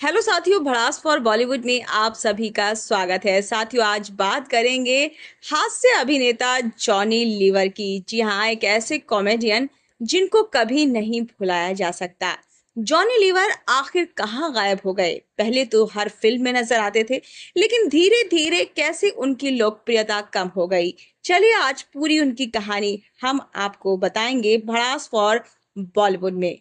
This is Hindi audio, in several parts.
हेलो साथियों, भड़ास फॉर बॉलीवुड में आप सभी का स्वागत है। साथियों, आज बात करेंगे हास्य अभिनेता जॉनी लीवर की। जी हाँ, एक ऐसे कॉमेडियन जिनको कभी नहीं भुलाया जा सकता। जॉनी लीवर आखिर कहाँ गायब हो गए? पहले तो हर फिल्म में नजर आते थे, लेकिन धीरे धीरे कैसे उनकी लोकप्रियता कम हो गई। चलिए आज पूरी उनकी कहानी हम आपको बताएंगे भड़ास फॉर बॉलीवुड में।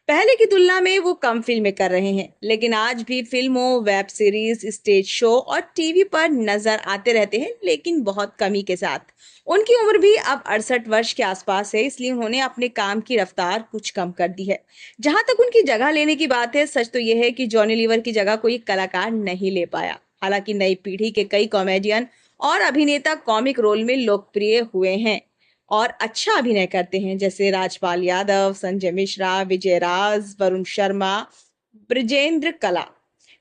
पहले की तुलना में वो कम फिल्में कर रहे हैं, लेकिन आज भी फिल्मों, वेब सीरीज, स्टेज शो और टीवी पर नजर आते रहते हैं, लेकिन बहुत कमी के साथ। उनकी उम्र भी अब 68 वर्ष के आसपास है, इसलिए उन्होंने अपने काम की रफ्तार कुछ कम कर दी है। जहां तक उनकी जगह लेने की बात है, सच तो यह है कि जॉनी लीवर की जगह कोई कलाकार नहीं ले पाया। हालांकि नई पीढ़ी के कई कॉमेडियन और अभिनेता कॉमिक रोल में लोकप्रिय हुए हैं और अच्छा अभिनय करते हैं, जैसे राजपाल यादव, संजय मिश्रा, विजय राज, वरुण शर्मा, ब्रजेंद्र कला।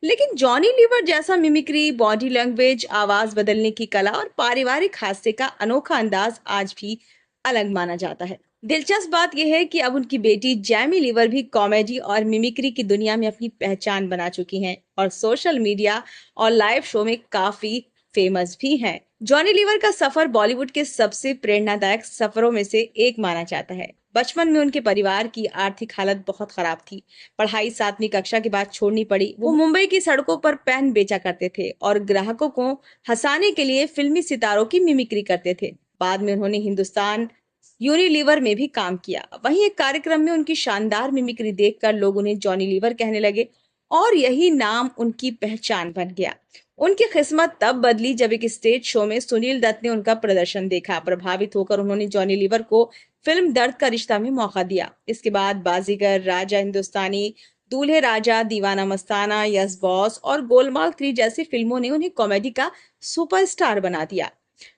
लेकिन जॉनी लीवर जैसा मिमिक्री, बॉडी लैंग्वेज, आवाज बदलने की कला और पारिवारिक हास्य का अनोखा अंदाज आज भी अलग माना जाता है। दिलचस्प बात यह है कि अब उनकी बेटी जैमी लीवर भी कॉमेडी और मिमिक्री की दुनिया में अपनी पहचान बना चुकी हैं और सोशल मीडिया और लाइव शो में काफी फेमस भी हैं। जॉनी लीवर का सफर बॉलीवुड के सबसे प्रेरणादायक सफरों में से एक माना जाता है। बचपन में उनके परिवार की आर्थिक हालत बहुत खराब थी। पढ़ाई 7वीं कक्षा के बाद छोड़नी पड़ी। वो मुंबई की सड़कों पर पेन बेचा करते थे और ग्राहकों को हंसाने के लिए फिल्मी सितारों की मिमिक्री करते थे। बाद में उन्होंने हिंदुस्तान यूनिलीवर में भी काम किया। वहीं एक कार्यक्रम में उनकी शानदार मिमिक्री देखकर लोग उन्हें जॉनी लीवर कहने लगे और यही नाम उनकी पहचान बन गया। उनकी किस्मत तब बदली जब एक स्टेज शो में सुनील दत्त ने उनका प्रदर्शन देखा। प्रभावित होकर उन्होंने जॉनी लीवर को फिल्म दर्द का रिश्ता में मौका दिया। इसके बाद बाजीगर, राजा हिंदुस्तानी, दूल्हे राजा, दीवाना मस्ताना, यस बॉस और गोलमाल 3 जैसी फिल्मों ने उन्हें कॉमेडी का सुपरस्टार बना दिया।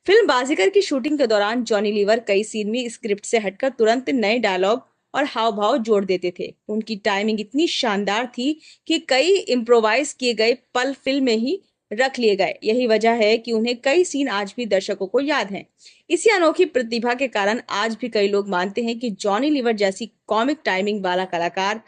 फिल्म बाजीगर की शूटिंग के दौरान जॉनी लीवर कई सीन में स्क्रिप्ट से हटकर तुरंत नए डायलॉग और हाव भाव जोड़ देते थे। उनकी टाइमिंग इतनी शानदार थी कि कई इम्प्रोवाइज किए गए पल फिल्म में ही रख लिए गए। यही वजह है कि उन्हें कई सीन आज भी दर्शकों को याद हैं। इसी अनोखी प्रतिभा के कारण आज भी कई लोग मानते हैं कि जॉनी लीवर जैसी कॉमिक टाइमिंग वाला कलाकार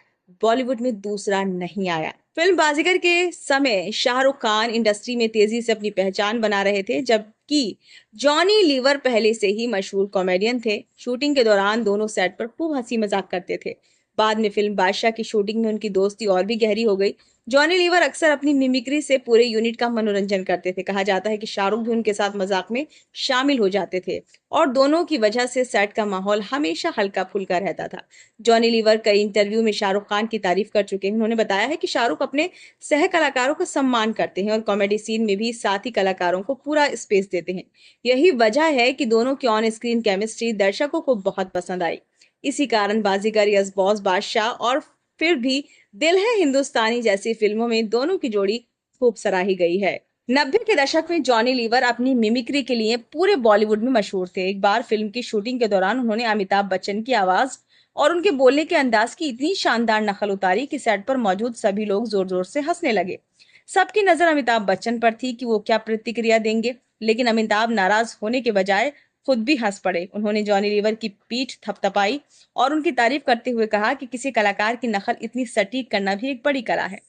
बॉलीवुड में दूसरा नहीं आया। फिल्म बाजीगर के समय शाहरुख खान इंडस्ट्री में तेजी से अपनी पहचान बना रहे थे, जबकि जॉनी लीवर पहले से ही मशहूर कॉमेडियन थे। शूटिंग के दौरान दोनों सेट पर खूब हंसी मजाक करते थे। बाद में फिल्म बादशाह की शूटिंग में उनकी दोस्ती और भी गहरी हो गई। जॉनी लीवर अक्सर अपनी मिमिक्री से पूरे यूनिट का मनोरंजन करते थे। कहा जाता है कि शाहरुख भी उनके साथ मजाक में शामिल हो जाते थे और दोनों की वजह से सेट का माहौल हमेशा हल्का फुल्का रहता था। जॉनी लीवर कई इंटरव्यू में शाहरुख खान की तारीफ कर चुके हैं। उन्होंने बताया है कि शाहरुख अपने सह कलाकारों का सम्मान करते हैं और कॉमेडी सीन में भी साथी कलाकारों को पूरा स्पेस देते हैं। यही वजह है कि दोनों की ऑन स्क्रीन केमिस्ट्री दर्शकों को बहुत पसंद आई। इसी कारण बाजीगर, यस बॉस, बादशाह और फिर भी दिल है हिंदुस्तानी जैसी फिल्मों में दोनों की जोड़ी खूब सराही गई है। 90 के दशक में जॉनी लीवर अपनी मिमिक्री के लिए पूरे बॉलीवुड में मशहूर थे। एक बार फिल्म की शूटिंग के दौरान उन्होंने अमिताभ बच्चन की आवाज और उनके बोलने के अंदाज की इतनी शानदार नकल उतारी कि सेट पर मौजूद सभी लोग जोर जोर से हंसने लगे। सबकी नजर अमिताभ बच्चन पर थी कि वो क्या प्रतिक्रिया देंगे, लेकिन अमिताभ नाराज होने के बजाय खुद भी हंस पड़े। उन्होंने जॉनी लीवर की पीठ थपथपाई और उनकी तारीफ करते हुए कहा कि किसी कलाकार की नकल इतनी सटीक करना भी एक बड़ी कला है।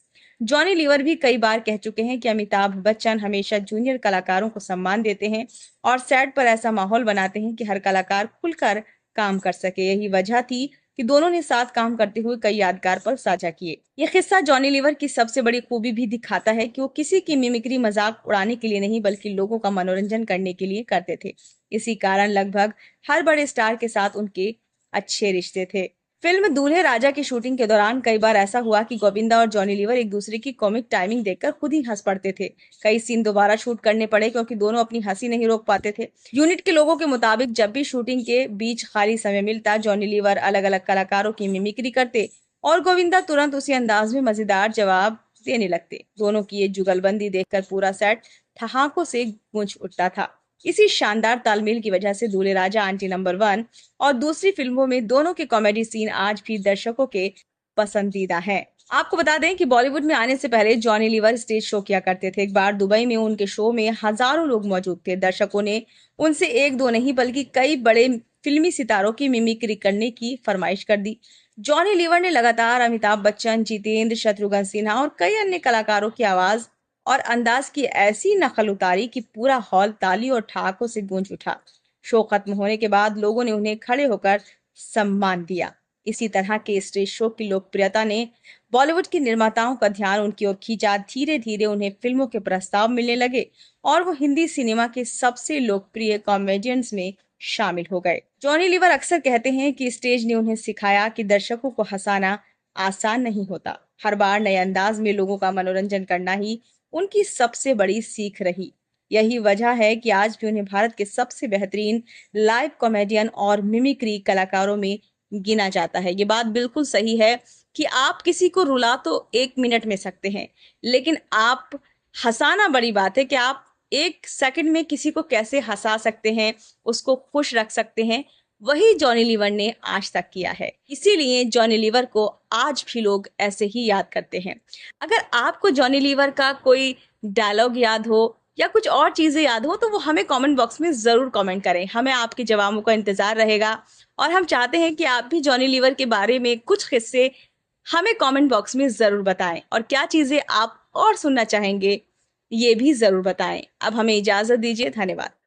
जॉनी लीवर भी कई बार कह चुके हैं कि अमिताभ बच्चन हमेशा जूनियर कलाकारों को सम्मान देते हैं और सेट पर ऐसा माहौल बनाते हैं कि हर कलाकार खुलकर काम कर सके। यही वजह थी कि दोनों ने साथ काम करते हुए कई यादगार पल साझा किए। यह किस्सा जॉनी लीवर की सबसे बड़ी खूबी भी दिखाता है कि वो किसी की मिमिक्री मजाक उड़ाने के लिए नहीं, बल्कि लोगों का मनोरंजन करने के लिए करते थे। इसी कारण लगभग हर बड़े स्टार के साथ उनके अच्छे रिश्ते थे। फिल्म दूल्हे राजा की शूटिंग के दौरान कई बार ऐसा हुआ कि गोविंदा और जॉनी लीवर एक दूसरे की कॉमिक टाइमिंग देखकर खुद ही हंस पड़ते थे। कई सीन दोबारा शूट करने पड़े क्योंकि दोनों अपनी हंसी नहीं रोक पाते थे। यूनिट के लोगों के मुताबिक जब भी शूटिंग के बीच खाली समय मिलता, जॉनी लीवर अलग अलग कलाकारों की मिमिक्री करते और गोविंदा तुरंत उसी अंदाज में मजेदार जवाब देने लगते। दोनों की ये जुगलबंदी देखकर पूरा सेट ठहाकों से गूंज उठता था। इसी शानदार तालमेल की वजह से दूल्हे राजा, आंटी नंबर 1 और दूसरी फिल्मों में दोनों के कॉमेडी सीन आज भी दर्शकों के पसंदीदा हैं। आपको बता दें कि बॉलीवुड में आने से पहले जॉनी लीवर स्टेज शो किया करते थे। एक बार दुबई में उनके शो में हजारों लोग मौजूद थे। दर्शकों ने उनसे एक दो नहीं बल्कि कई बड़े फिल्मी सितारों की मिमिक्री करने की फरमाइश कर दी। जॉनी लीवर ने लगातार अमिताभ बच्चन, जितेंद्र, शत्रुघ्न सिन्हा और कई अन्य कलाकारों की आवाज और अंदाज की ऐसी नकल उतारी कि पूरा हॉल ताली और ठहाकों से गूंज उठा। शो खत्म होने के बाद लोगों ने उन्हें खड़े होकर सम्मान दिया। इसी तरह के स्टेज शो की लोकप्रियता ने बॉलीवुड के निर्माताओं का ध्यान उनकी ओर खींचा। धीरे धीरे उन्हें फिल्मों के प्रस्ताव मिलने लगे और वो हिंदी सिनेमा के सबसे लोकप्रिय कॉमेडियंस में शामिल हो गए। जॉनी लीवर अक्सर कहते हैं कि स्टेज ने उन्हें सिखाया कि दर्शकों को हंसाना आसान नहीं होता। हर बार नए अंदाज में लोगों का मनोरंजन करना ही उनकी सबसे बड़ी सीख रही। यही वजह है कि आज भी उन्हें भारत के सबसे बेहतरीन लाइव कॉमेडियन और मिमिक्री कलाकारों में गिना जाता है। ये बात बिल्कुल सही है कि आप किसी को रुला तो 1 मिनट में सकते हैं, लेकिन आप हँसाना बड़ी बात है कि आप 1 सेकंड में किसी को कैसे हँसा सकते हैं, उसको खुश रख सकते हैं, वही जॉनी लीवर ने आज तक किया है। इसीलिए जॉनी लीवर को आज भी लोग ऐसे ही याद करते हैं। अगर आपको जॉनी लीवर का कोई डायलॉग याद हो या कुछ और चीज़ें याद हो, तो वो हमें कमेंट बॉक्स में ज़रूर कमेंट करें। हमें आपके जवाबों का इंतज़ार रहेगा और हम चाहते हैं कि आप भी जॉनी लीवर के बारे में कुछ किस्से हमें कमेंट बॉक्स में ज़रूर बताएं और क्या चीज़ें आप और सुनना चाहेंगे, ये भी ज़रूर बताएं। अब हमें इजाज़त दीजिए। धन्यवाद।